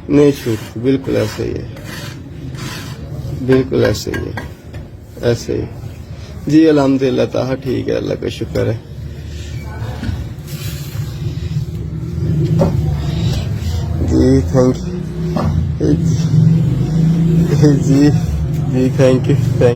नहीं छूट, बिल्कुल ऐसे ही है, बिल्कुल ऐसे ही है, ऐसे ही जी। अल्हम्दुलिल्लाह ताहा ठीक है, अल्लाह का शुक्र है जी। थैंक यू जी, जी थैंक यू, थैंक